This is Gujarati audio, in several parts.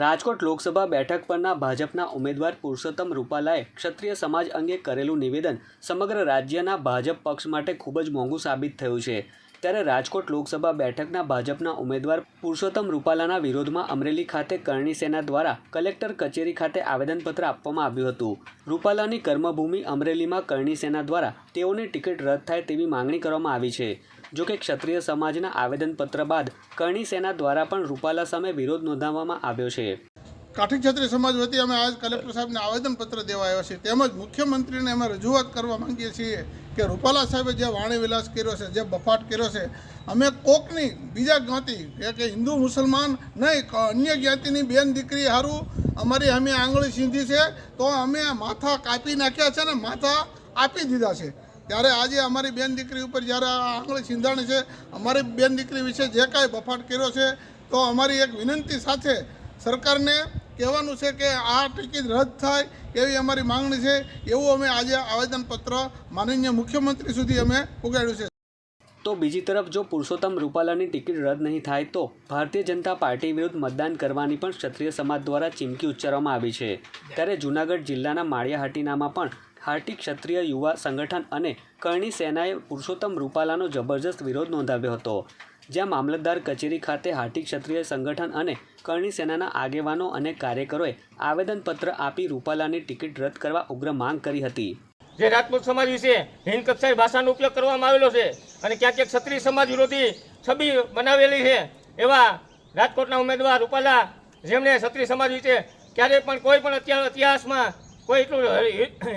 રાજકોટ લોકસભા બેઠક પરના ભાજપના ઉમેદવાર પુરુષોત્તમ રૂપાલાએ ક્ષત્રિય સમાજ અંગે કરેલું નિવેદન સમગ્ર રાજ્યના ભાજપ પક્ષ માટે ખૂબ જ મોંઘું સાબિત થયું છે। ત્યારે રાજકોટ લોકસભા બેઠકના ભાજપના ઉમેદવાર પુરુષોત્તમ રૂપાલાના વિરોધમાં અમરેલી ખાતે કરણી સેના દ્વારા કલેક્ટર કચેરી ખાતે આવેદનપત્ર આપવામાં આવ્યું હતું। રૂપાલાની કર્મભૂમિ અમરેલીમાં કરણી સેના દ્વારા તેઓની ટિકિટ રદ થાય તેવી માંગણી કરવામાં આવી છે। જો કે ક્ષત્રિય સમાજના આવેદનપત્ર બાદ કરણી સેના દ્વારા પણ રૂપાલા સામે વિરોધ નોંધાવવામાં આવ્યો છે। કાઠી ક્ષત્રિય સમાજ વતી અમે આજ કલેક્ટર સાહેબને આવેદનપત્ર દેવા આવ્યા છીએ। તેમજ મુખ્યમંત્રીને અમે રજૂઆત કરવા માંગીએ છીએ કે રૂપાલા સાહેબે જે વાણી વિલાસ કર્યો છે, જે બફાટ કર્યો છે, અમે કોકની બીજા જ્ઞાતિ કે હિન્દુ મુસલમાન નહીં, અન્ય જ્ઞાતિની બેન દીકરી હારું અમારી અમે આંગળી સીંધી છે તો અમે માથા કાપી નાખ્યા છે ને માથા આપી દીધા છે। ત્યારે આજે અમારી બેન દીકરી ઉપર જ્યારે આંગળી સીંધાણી છે, અમારી બેન દીકરી વિશે જે કાંઈ બફાટ કર્યો છે, તો અમારી એક વિનંતી સાથે સરકારને કહેવાનું છે કે આ ટિકિટ રદ થાય એવી અમારી માંગણી છે। એવું અમે આજે આવેદનપત્ર માનનીય મુખ્યમંત્રી સુધી અમે ઉગાડ્યું છે। તો બીજી તરફ જો પુરુષોત્તમ રૂપાલાની ટિકિટ રદ નહીં થાય તો ભારતીય જનતા પાર્ટી વિરુદ્ધ મતદાન કરવાની પણ ક્ષત્રિય સમાજ દ્વારા ચીમકી ઉચ્ચારવામાં આવી છે। ત્યારે જૂનાગઢ જિલ્લાના માળિયાહાટીનામાં પણ હાટી ક્ષત્રિય યુવા સંગઠન અને કરણી સેનાએ પુરુષોત્તમ રૂપાલાનો જબરજસ્ત વિરોધ નોંધાવ્યો હતો, જ્યાં મામલતદાર કચેરી ખાતે હાટી ક્ષત્રિય સંગઠન અને કરણી સેનાના આગેવાનો અને કાર્યકરોએ આવેદનપત્ર આપી રૂપાલાની ટિકિટ રદ કરવા ઉગ્ર માંગ કરી હતી। જે રાજપૂત સમાજ વિશે હિન્દ કક્ષાએ ભાષાનો ઉપયોગ કરવામાં આવેલો છે અને ક્યાંક ક્યાંક ક્ષત્રિય સમાજ વિરોધી છબી બનાવેલી છે, એવા રાજકોટના ઉમેદવાર રૂપાલા, જેમણે ક્ષત્રિય સમાજ વિશે ક્યારેય પણ કોઈ પણ ઇતિહાસમાં કોઈ એટલું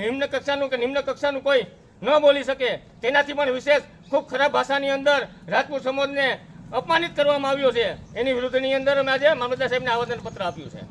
નિમ્ન કક્ષાનું કે નિમ્ન કક્ષાનું કોઈ ન બોલી શકે, તેનાથી પણ વિશેષ ખૂબ ખરાબ ભાષાની અંદર રાજપૂત સમાજને અપમાનિત કરવામાં આવ્યો છે, એની વિરુદ્ધની અંદર અમે આજે મામલતદાર સાહેબને આવેદનપત્ર આપ્યું છે।